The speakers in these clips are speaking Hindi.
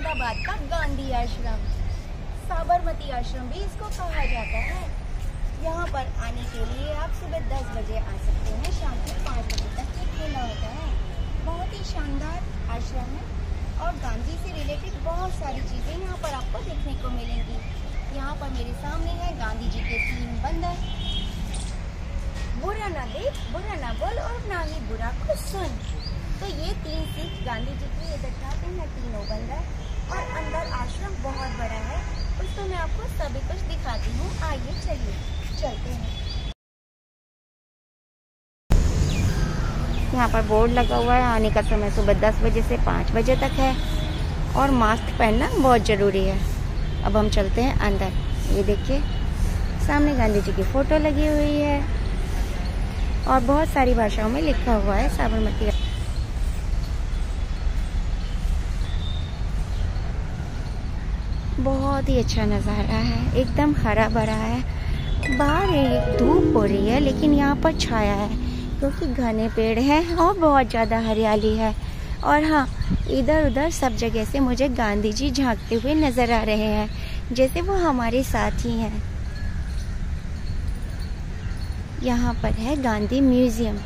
अहमदाबाद का गांधी आश्रम, साबरमती आश्रम भी इसको कहा जाता है। यहाँ पर आने के लिए आप सुबह 10 बजे आ सकते हैं, शाम को 5 बजे तक ये खुला होता है। बहुत ही शानदार आश्रम है और गांधी से रिलेटेड बहुत सारी चीज़ें यहाँ पर आपको देखने को मिलेंगी। यहाँ पर मेरे सामने है गांधी जी के 3 बंदर, बुरा ना देख, बुरा ना बोल और ना ही बुरा को सुन। तो ये 3 सीख गांधी जी की ये दर्शाते हैं तीनों बंदर। और अंदर आश्रम बहुत बड़ा है, उसको मैं आपको सभी कुछ दिखाती हूँ। आइए चलिए चलते हैं। यहाँ पर बोर्ड लगा हुआ है, आने का समय सुबह 10 बजे से 5 बजे तक है और मास्क पहनना बहुत ज़रूरी है। अब हम चलते हैं अंदर। ये देखिए सामने गांधी जी की फ़ोटो लगी हुई है और बहुत सारी भाषाओं में लिखा हुआ है साबरमती। बहुत ही अच्छा नज़ारा है, एकदम हरा भरा है। बाहर एक धूप हो रही है लेकिन यहाँ पर छाया है क्योंकि घने पेड़ हैं और बहुत ज़्यादा हरियाली है। और हाँ, इधर उधर सब जगह से मुझे गांधी जी झांकते हुए नज़र आ रहे हैं, जैसे वो हमारे साथ ही हैं। यहाँ पर है गांधी म्यूजियम।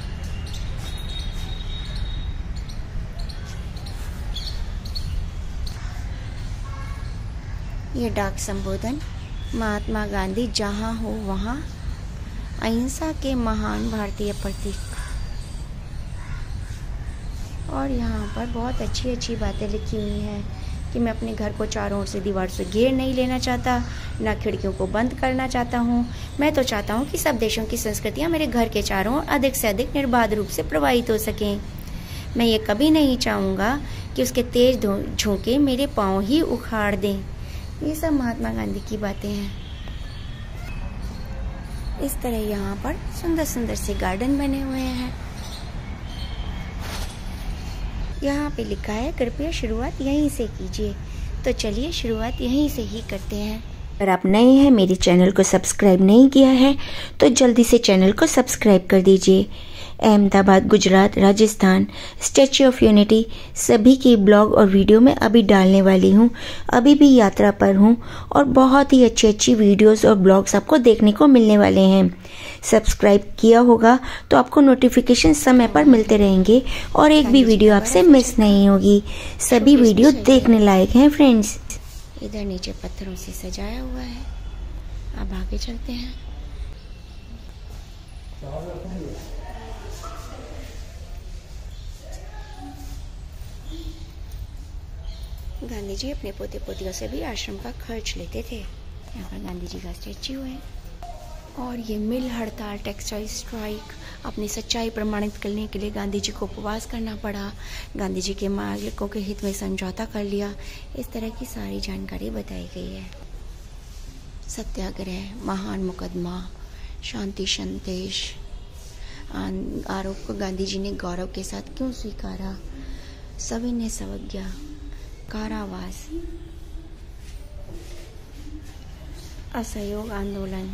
ये डाक संबोधन, महात्मा गांधी जहाँ हो वहाँ, अहिंसा के महान भारतीय प्रतीक। और यहाँ पर बहुत अच्छी अच्छी बातें लिखी हुई हैं कि मैं अपने घर को चारों ओर से दीवार से घेर नहीं लेना चाहता, ना खिड़कियों को बंद करना चाहता हूँ। मैं तो चाहता हूँ कि सब देशों की संस्कृतियाँ मेरे घर के चारों ओर अधिक से अधिक निर्बाध रूप से प्रवाहित हो सकें। मैं ये कभी नहीं चाहूँगा कि उसके तेज झोंके मेरे पाँव ही उखाड़ दें। ये सब महात्मा गांधी की बातें हैं। इस तरह यहाँ पर सुंदर सुंदर से गार्डन बने हुए हैं। यहाँ पे लिखा है कृपया शुरुआत यहीं से कीजिए। तो चलिए शुरुआत यहीं से ही करते हैं। अगर आप नए हैं, मेरे चैनल को सब्सक्राइब नहीं किया है तो जल्दी से चैनल को सब्सक्राइब कर दीजिए। Ahmedabad, Gujarat, Rajasthan, statue of unity सभी की ब्लॉग और वीडियो मैं अभी डालने वाली हूँ। अभी भी यात्रा पर हूँ और बहुत ही अच्छी अच्छी वीडियोस और ब्लॉग्स आपको देखने को मिलने वाले हैं। सब्सक्राइब किया होगा तो आपको नोटिफिकेशन समय पर मिलते रहेंगे और एक भी वीडियो आपसे मिस नहीं होगी। सभी वीडियो देखने लायक हैं फ्रेंड्स। इधर नीचे पत्थरों से सजाया हुआ है। अब आगे चलते हैं। गांधी जी अपने पोते पोतियों से भी आश्रम का खर्च लेते थे। यहाँ पर गांधी जी का स्टैच्यू है। और ये मिल हड़ताल, टेक्सटाइल स्ट्राइक, अपनी सच्चाई प्रमाणित करने के लिए गांधी जी को उपवास करना पड़ा। गांधी जी के मालिकों के हित में समझौता कर लिया। इस तरह की सारी जानकारी बताई गई है। सत्याग्रह, महान मुकदमा, शांति संदेश, आरोप को गांधी जी ने गौरव के साथ क्यों स्वीकारा, सविनय अवज्ञा, कारावास, असहयोग आंदोलन,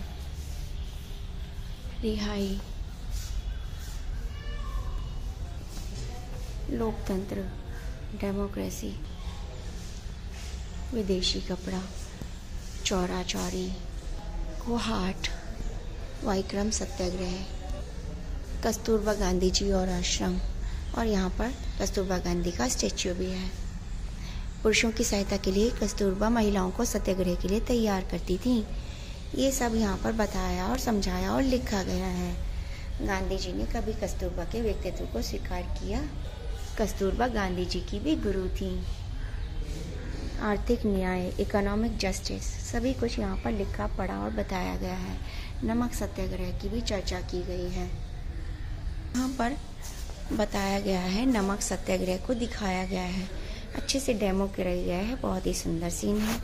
रिहाई, लोकतंत्र, डेमोक्रेसी, विदेशी कपड़ा, चौरा चौरी, कोहाट, वाइक्रम सत्याग्रह, कस्तूरबा गांधी जी और आश्रम। और यहाँ पर कस्तूरबा गांधी का स्टैच्यू भी है। पुरुषों की सहायता के लिए कस्तूरबा महिलाओं को सत्याग्रह के लिए तैयार करती थी। ये सब यहाँ पर बताया और समझाया और लिखा गया है। गांधी जी ने कभी कस्तूरबा के व्यक्तित्व को स्वीकार किया। कस्तूरबा गांधी जी की भी गुरु थी। आर्थिक न्याय, इकोनॉमिक जस्टिस, सभी कुछ यहाँ पर लिखा पढ़ा और बताया गया है। नमक सत्याग्रह की भी चर्चा की गई है। यहाँ पर बताया गया है, नमक सत्याग्रह को दिखाया गया है, अच्छे से डेमो कराया गया है। बहुत ही सुंदर सीन है।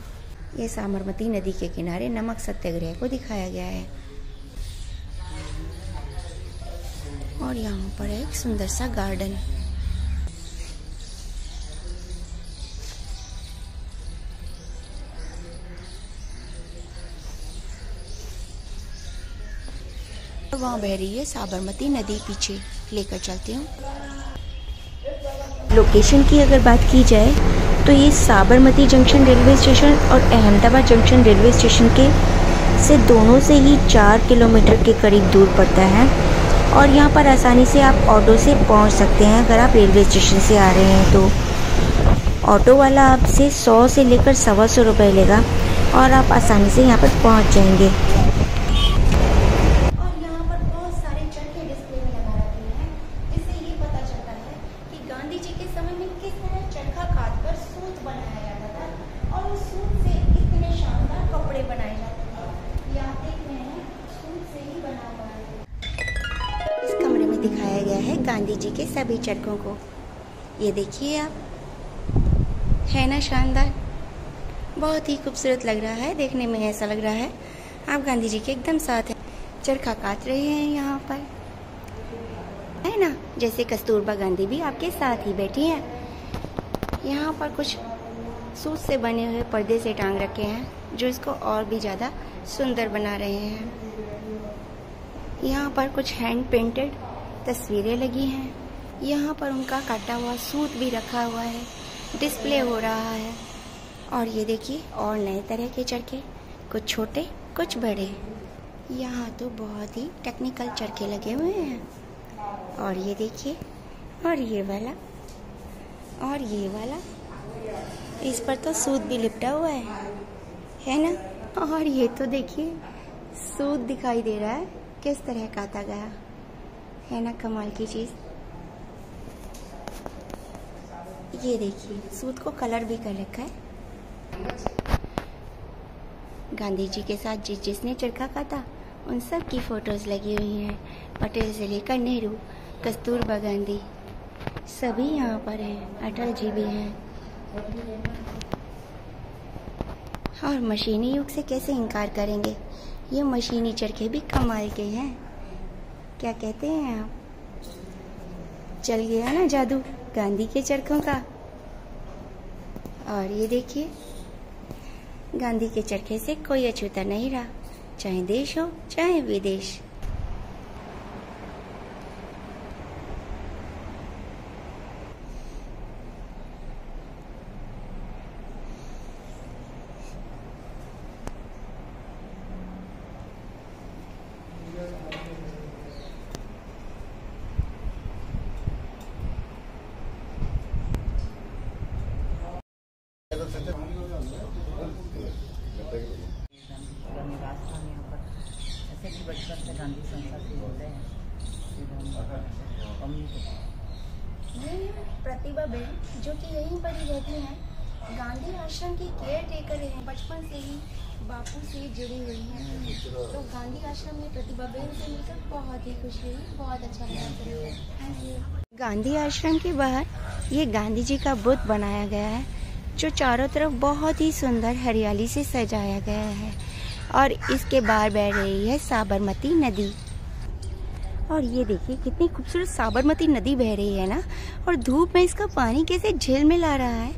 ये साबरमती नदी के किनारे नमक सत्याग्रह को दिखाया गया है। और यहाँ पर एक सुंदर सा गार्डन। वहाँ बह रही है साबरमती नदी, पीछे लेकर चलती हूँ। लोकेशन की अगर बात की जाए तो ये साबरमती जंक्शन रेलवे स्टेशन और अहमदाबाद जंक्शन रेलवे स्टेशन के से दोनों से ही 4 किलोमीटर के करीब दूर पड़ता है। और यहाँ पर आसानी से आप ऑटो से पहुँच सकते हैं। अगर आप रेलवे स्टेशन से आ रहे हैं तो ऑटो वाला आपसे 100 से लेकर 125 रुपये लेगा और आप आसानी से यहाँ पर पहुँच जाएंगे। दिखाया गया है गांधी जी के सभी चरखों को। ये देखिए आप, है ना शानदार, बहुत ही खूबसूरत लग रहा है। देखने में ऐसा लग रहा है आप गांधी जी के एकदम साथ हैं, चरखा काट रहे हैं यहाँ पर, है ना, जैसे कस्तूरबा गांधी भी आपके साथ ही बैठी हैं। यहाँ पर कुछ सूत से बने हुए पर्दे से टांग रखे हैं जो इसको और भी ज़्यादा सुंदर बना रहे हैं। यहाँ पर कुछ हैंड पेंटेड तस्वीरें लगी हैं। यहाँ पर उनका काटा हुआ सूट भी रखा हुआ है, डिस्प्ले हो रहा है। और ये देखिए और नए तरह के चरखे, कुछ छोटे कुछ बड़े। यहाँ तो बहुत ही टेक्निकल चरखे लगे हुए हैं। और ये देखिए, और ये वाला, और ये वाला, इस पर तो सूत भी लिपटा हुआ है ना। और ये तो देखिए सूत दिखाई दे रहा है किस तरह काटा गया है ना, कमाल की चीज़। ये देखिए सूट को कलर भी कर रखा है। गांधी जी के साथ जिसने चरखा काटा उन सब की फोटोज लगी हुई हैं। पटेल से लेकर नेहरू, कस्तूरबा गांधी सभी यहाँ पर हैं, अटल जी भी हैं। और मशीनी युग से कैसे इनकार करेंगे, ये मशीनी चरखे भी कमाल के हैं। क्या कहते हैं आप, चल गया ना जादू गांधी के चरखों का। और ये देखिए गांधी के चरखे से कोई अछूता नहीं रहा, चाहे देश हो चाहे विदेश। बचपन से गांधी संस्था से होते हैं। ये प्रतिभा बहन जो कि यहीं पर ही रहती हैं, गांधी आश्रम की केयर टेकर हैं, बचपन से ही बापू से जुड़ी हुई हैं। तो गांधी आश्रम में प्रतिभा बहन से मिलकर बहुत ही खुशी हुई, बहुत अच्छा लगा। गांधी आश्रम के बाहर ये गांधी जी का बुत बनाया गया है जो चारों तरफ बहुत ही सुंदर हरियाली से सजाया गया है। और इसके बाहर बह रही है साबरमती नदी। और ये देखिए कितनी खूबसूरत साबरमती नदी बह रही है ना, और धूप में इसका पानी कैसे झिलमिल आ रहा है।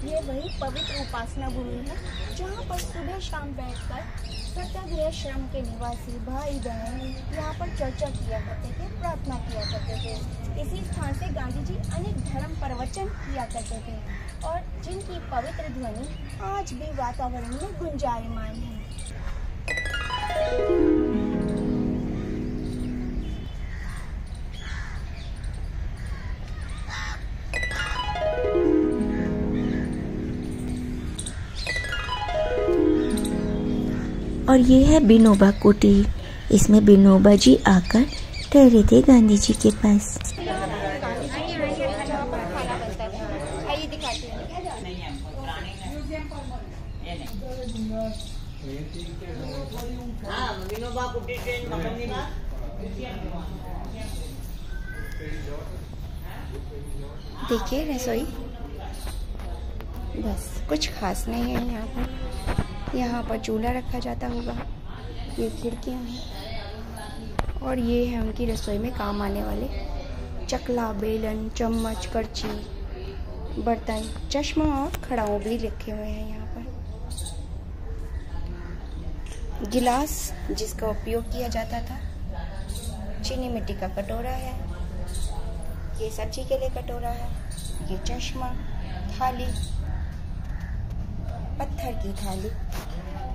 ये वही पवित्र उपासना भूमि है जहाँ पर सुबह शाम बैठकर सत्याग्रह श्रम के निवासी भाई बहन यहाँ पर चर्चा किया करते थे, प्रार्थना किया करते थे। इसी स्थान से गांधी जी अनेक धर्म प्रवचन किया करते थे और जिनकी पवित्र ध्वनि आज भी वातावरण में गुंजायमान है। और ये है विनोबा कुटीर। इसमें विनोबा जी आकर ठहरे थे गांधी जी के पास। देखिए रसोई, बस कुछ खास नहीं है यहाँ पर। यहाँ पर चूल्हा रखा जाता होगा, ये खिड़कियाँ हैं और ये है उनकी रसोई में काम आने वाले चकला, बेलन, चम्मच, करछी, बर्तन, चश्मा और खड़ाऊ भी रखे हुए हैं यहाँ पर। गिलास जिसका उपयोग किया जाता था, चीनी मिट्टी का कटोरा है ये सब्जी के लिए कटोरा है, ये चश्मा, थाली, पत्थर की थाली,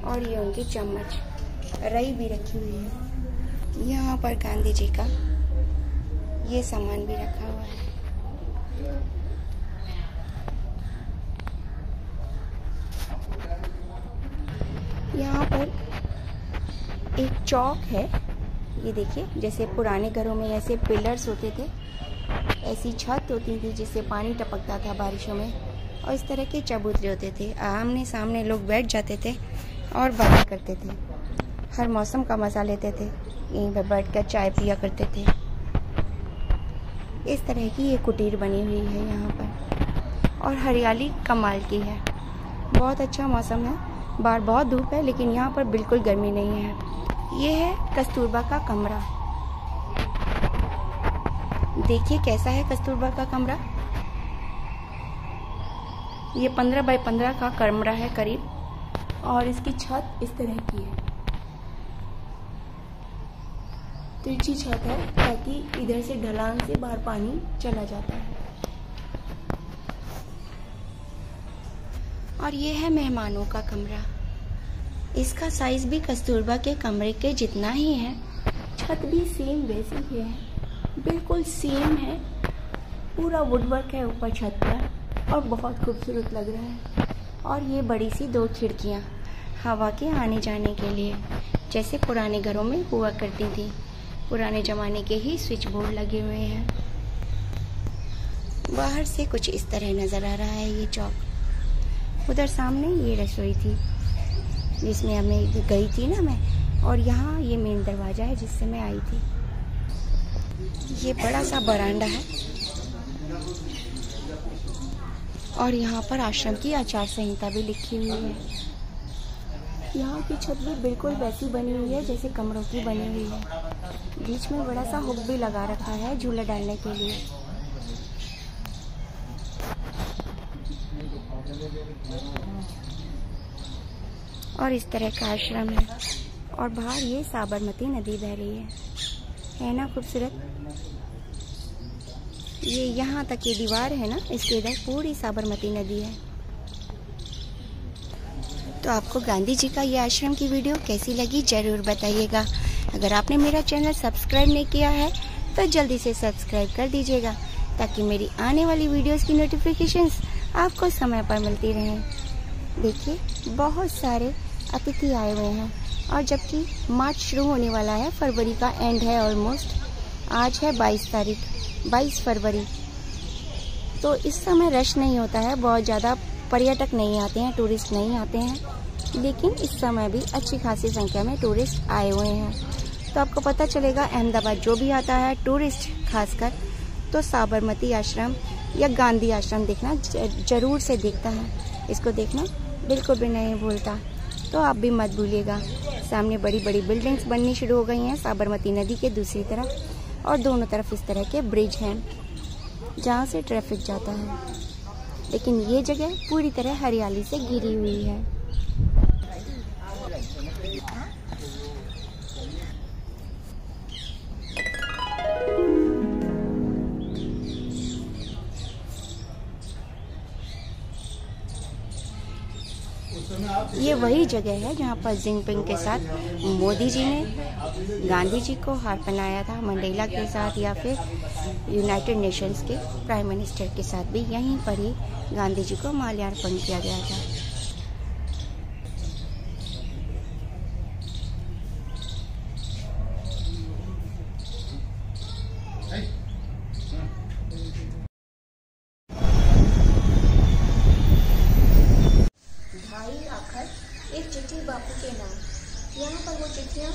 और ये उनकी चम्मच, रई भी रखी हुई है। यहाँ पर गांधी जी का ये सामान भी रखा हुआ है। यहाँ पर एक चौक है, ये देखिए, जैसे पुराने घरों में ऐसे पिलर्स होते थे, ऐसी छत होती थी जिससे पानी टपकता था बारिशों में, और इस तरह के चबूतरे होते थे। आमने सामने लोग बैठ जाते थे और बातें करते थे, हर मौसम का मज़ा लेते थे, यहीं पर बैठकर चाय पिया करते थे। इस तरह की ये कुटीर बनी हुई है यहाँ पर, और हरियाली कमाल की है। बहुत अच्छा मौसम है, बाहर बहुत धूप है लेकिन यहाँ पर बिल्कुल गर्मी नहीं है। ये है कस्तूरबा का कमरा। देखिए कैसा है कस्तूरबा का कमरा। ये 15 बाय 15 का कमरा है करीब, और इसकी छत इस तरह की है, तिरछी छत है ताकि इधर से ढलान से बाहर पानी चला जाता है। और ये है मेहमानों का कमरा। इसका साइज भी कस्तूरबा के कमरे के जितना ही है, छत भी सेम वैसी ही है, बिल्कुल सेम है। पूरा वुडवर्क है ऊपर छत पर और बहुत खूबसूरत लग रहा है। और ये बड़ी सी 2 खिड़कियाँ हवा के आने जाने के लिए, जैसे पुराने घरों में हुआ करती थी। पुराने ज़माने के ही स्विच बोर्ड लगे हुए हैं। बाहर से कुछ इस तरह नज़र आ रहा है ये चौक। उधर सामने ये रसोई थी जिसमें हमें गई थी ना मैं, और यहाँ ये मेन दरवाज़ा है जिससे मैं आई थी। ये बड़ा सा बरामदा है, और यहाँ पर आश्रम की आचार संहिता भी लिखी हुई है। यहाँ की छत भी बिल्कुल वैसी बनी हुई है जैसे कमरों की बनी हुई है। बीच में बड़ा सा हुक भी लगा रखा है झूला डालने के लिए। और इस तरह का आश्रम है, और बाहर ये साबरमती नदी बह रही है ना खूबसूरत। ये यहाँ तक ये दीवार है ना, इसके इधर पूरी साबरमती नदी है। तो आपको गांधी जी का ये आश्रम की वीडियो कैसी लगी ज़रूर बताइएगा। अगर आपने मेरा चैनल सब्सक्राइब नहीं किया है तो जल्दी से सब्सक्राइब कर दीजिएगा, ताकि मेरी आने वाली वीडियोस की नोटिफिकेशंस आपको समय पर मिलती रहें। देखिए बहुत सारे अतिथि आए हुए हैं, और जबकि मार्च शुरू होने वाला है, फरवरी का एंड है ऑलमोस्ट। आज है 22 फरवरी। तो इस समय रश नहीं होता है, बहुत ज़्यादा पर्यटक नहीं आते हैं, टूरिस्ट नहीं आते हैं, लेकिन इस समय भी अच्छी खासी संख्या में टूरिस्ट आए हुए हैं। तो आपको पता चलेगा अहमदाबाद जो भी आता है टूरिस्ट खासकर, तो साबरमती आश्रम या गांधी आश्रम देखना जरूर से देखता है। इसको देखना बिल्कुल भी नहीं भूलता। तो आप भी मत भूलिएगा। सामने बड़ी बड़ी बिल्डिंग्स बननी शुरू हो गई हैं साबरमती नदी के दूसरी तरफ, और दोनों तरफ इस तरह के ब्रिज हैं जहाँ से ट्रैफिक जाता है। लेकिन ये जगह पूरी तरह हरियाली से घिरी हुई है। ये वही जगह है जहाँ पर जिनपिंग के साथ मोदी जी ने गांधी जी को हार पहनाया था, मंडेला के साथ या फिर यूनाइटेड नेशंस के प्राइम मिनिस्टर के साथ भी यहीं पर ही गांधी जी को माल्यार्पण किया गया था। एक चिट्ठी बापू के नाम। यहाँ पर वो चिट्ठियाँ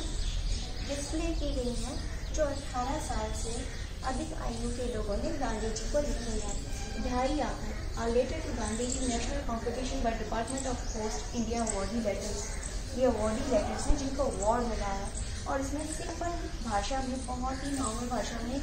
डिस्प्ले की गई हैं जो 18 साल से अधिक आयु के लोगों ने गांधी जी को लिखी है। ढाई आखिर are letter to Gandhi ji national competition by department of post India awardee letters. ये अवॉर्डी लेटर्स हैं जिनको अवार्ड मिला है, और इसमें सिंपल भाषा में, बहुत ही नॉर्मल भाषा में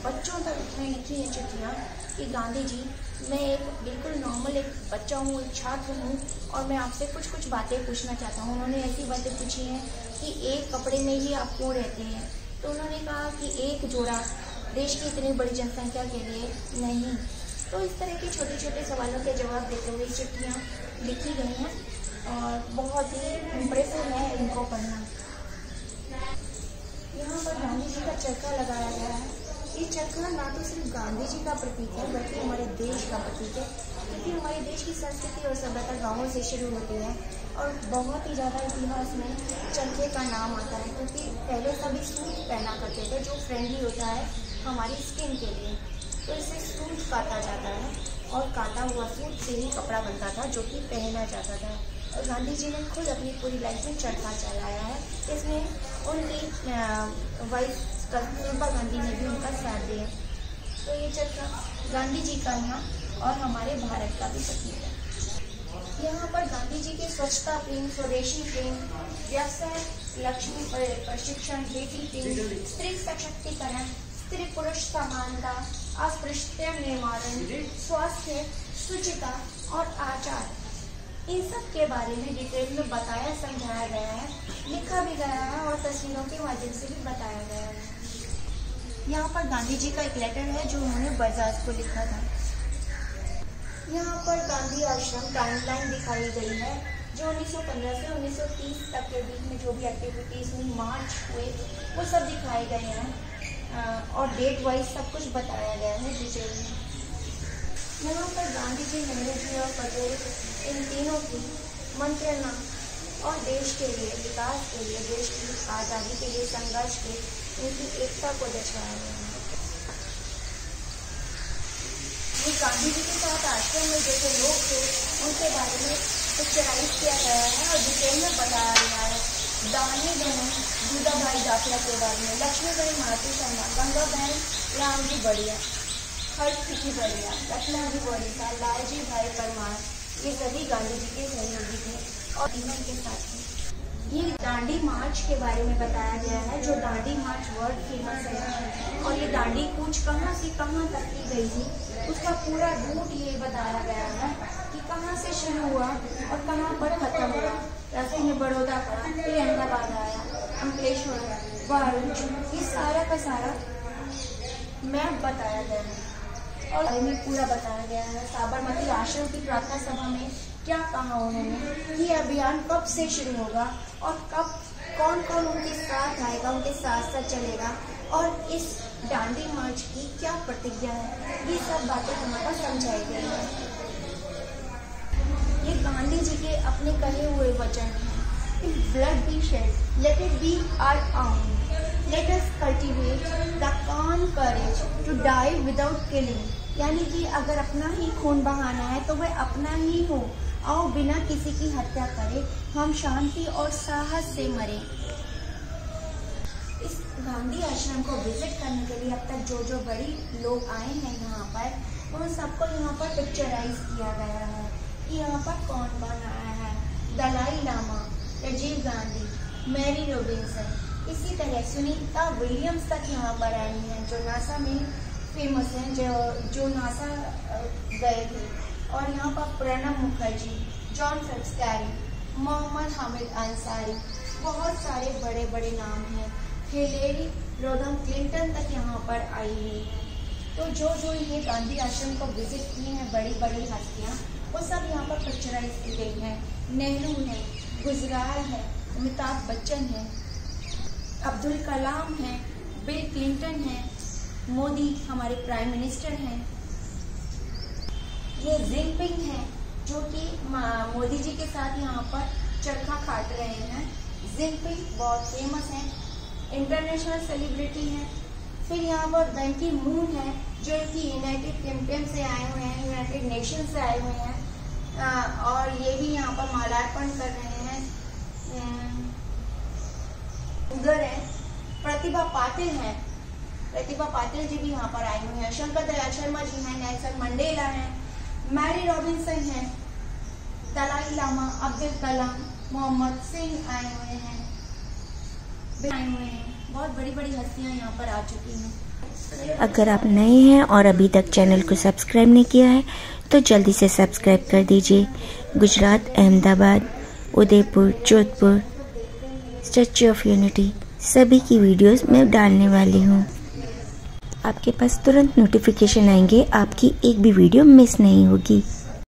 बच्चों तक में लिखी है चिट्ठियाँ कि गांधी जी, मैं एक बिल्कुल नॉर्मल एक बच्चा हूँ, एक छात्र हूँ, और मैं आपसे कुछ बातें पूछना चाहता हूँ। उन्होंने ऐसी बातें पूछी हैं कि एक कपड़े में ही आप क्यों रहते हैं। तो उन्होंने कहा कि एक जोड़ा देश की इतनी बड़ी जनसंख्या के लिए नहीं। तो इस तरह के छोटे छोटे सवालों के जवाब देते हुए चिट्ठियाँ लिखी गई हैं और बहुत ही इम्प्रेसिव है इनको पढ़ना। यहाँ पर गांधी जी का चरखा लगाया गया है। ये चरखा ना तो सिर्फ गांधी जी का प्रतीक है बल्कि हमारे देश का प्रतीक है, क्योंकि हमारे देश की संस्कृति और सभ्यता गाँवों से शुरू होती है और बहुत ही ज़्यादा इतिहास में चरखे का नाम आता है, क्योंकि पहले सभी सूट पहना करते थे जो फ्रेंडली होता है हमारी स्किन के लिए। तो इससे सूट काटा जाता है और काटा हुआ सूट से ही कपड़ा बनता था जो कि पहना जाता था। और गांधी जी ने खुद अपनी पूरी लाइफ में चरखा चलाया है। इसमें उनकी वाइफ कस्तूरबा गांधी ने भी उनका साथ दिया। तो ये चरखा गांधी जी का यहाँ और हमारे भारत का भी प्रतीक है। यहाँ पर गांधी जी के स्वच्छता प्रेम, स्वदेशी प्रेम, व्यवसाय लक्ष्मी प्रशिक्षण, बेटी प्रेम, स्त्री सशक्तिकरण, स्त्री पुरुष समानता, अस्पृश्यता निर्मूलन, स्वास्थ्य, शुचिता और आचार, इन सब के बारे में डिटेल में बताया समझाया गया है, लिखा भी गया है और तस्वीरों के माध्यम से भी बताया गया है। यहाँ पर गांधी जी का एक लेटर है जो उन्होंने बजाज को लिखा था। यहाँ पर गांधी आश्रम टाइमलाइन दिखाई गई है जो 1915 से 1930 तक के बीच में जो भी एक्टिविटीज हुई, मार्च हुए, वो सब दिखाए गए हैं और डेट वाइज सब कुछ बताया गया है डिटेल में। यहाँ पर गांधी जी, नेहरू जी और पटेल इन तीनों की मंत्रणा और देश के लिए, विकास के लिए, देश की आज़ादी के लिए संघर्ष के, उनकी एकता को दर्शाया गया है। ये गांधी जी के साथ आश्रम में जैसे लोग थे उनके बारे में पिक्चराइज किया गया है और डिटेल में बताया गया है। दानी बहन दूधा भाई दाखला के बारे में, लक्ष्मीबाई मातू शर्मा, गंगा बहन राम जी बढ़िया, हर्ष जी बढ़िया, रत्ना जी बढ़िया, लालजी भाई परमार, ये सभी गांधी जी के सहयोगी थे और इन्हीं के साथ थे। ये दांडी मार्च के बारे में बताया गया है जो दांडी मार्च वर्ल्ड फेमस है और ये दांडी कूच कहाँ से कहाँ तक की गई थी, उसका पूरा रूट ये बताया गया है कि कहाँ से शुरू हुआ और कहाँ पर खत्म हुआ। जैसे ये बड़ौदा पड़ा, फिर अहमदाबाद आया, अंकलेश्वर, भरूच, ये सारा का सारा मैप बताया गया है और इनमें पूरा बताया गया है। साबरमती आश्रम की प्रार्थना सभा में क्या कहा उन्होंने, ये अभियान कब से शुरू होगा और कब कौन कौन उनके साथ आएगा, उनके साथ साथ चलेगा और इस दांडी मार्च की क्या प्रतिज्ञा है, ये सब बातें यहाँ पर समझाई गई है। ये गांधी जी के अपने कहे हुए वचन हैं। If blood be shed, let it be our own. Let us cultivate the calm courage to die without killing. यानी कि अगर अपना ही खून बहाना है तो वह अपना ही हो, आओ बिना किसी की हत्या करे, हम शांति और साहस से मरे। इस गांधी आश्रम को विजिट करने के लिए अब तक जो जो बड़ी लोग आए हैं यहाँ पर, उन सबको यहाँ पर पिक्चराइज किया गया है कि यहाँ पर कौन कौन आया है। दलाई लामा, राजीव गांधी, मैरी रॉबिन्सन, इसी तरह सुनीता विलियम्स तक यहाँ पर आई हैं जो नासा में फेमस हैं, जो नासा गए थे। और यहाँ पर Pranab Mukherjee, John Fitz Carey, Mohammad Hamid Ansari, बहुत सारे बड़े बड़े नाम हैं। हिलेरी रोडम क्लिंटन तक यहाँ पर आई है। तो जो ये गांधी आश्रम को विजिट किए हैं बड़ी बड़ी हस्तियाँ, वो सब यहाँ पर पिक्चराइज की गई हैं। नेहरू है, गुजराल है, अमिताभ बच्चन है, अब्दुल कलाम है, बिल क्लिंटन है, मोदी हमारे प्राइम मिनिस्टर हैं, ये जिनपिंग है जो कि मोदी जी के साथ यहाँ पर चरखा काट रहे हैं। जिनपिंग बहुत फेमस है, इंटरनेशनल सेलिब्रिटी हैं। फिर यहाँ पर बैन की मून है जो कि यूनाइटेड किंगडम से आए हुए हैं, यूनाइटेड नेशन से आए हुए हैं और ये भी यहाँ पर माल्यार्पण कर रहे हैं। उधर है प्रतिभा पाटिल है, प्रतिभा पाटिल जी भी यहाँ पर आए हुए हैं। शंकर दयाल शर्मा जी हैं, नेल्सन मंडेला हैं, मैरी रॉबिन्सन हैं, दलाई लामा, अब्दुल कलाम, मोहम्मद सिंह आए हुए हैं, बहुत बड़ी बड़ी हस्तियाँ यहाँ पर आ चुकी हैं। अगर आप नए हैं और अभी तक चैनल को सब्सक्राइब नहीं किया है तो जल्दी से सब्सक्राइब कर दीजिए। Gujarat, Ahmedabad, Udaipur, Jodhpur, statue of unity, सभी की वीडियोस मैं डालने वाली हूँ। आपके पास तुरंत नोटिफिकेशन आएंगे, आपकी एक भी वीडियो मिस नहीं होगी।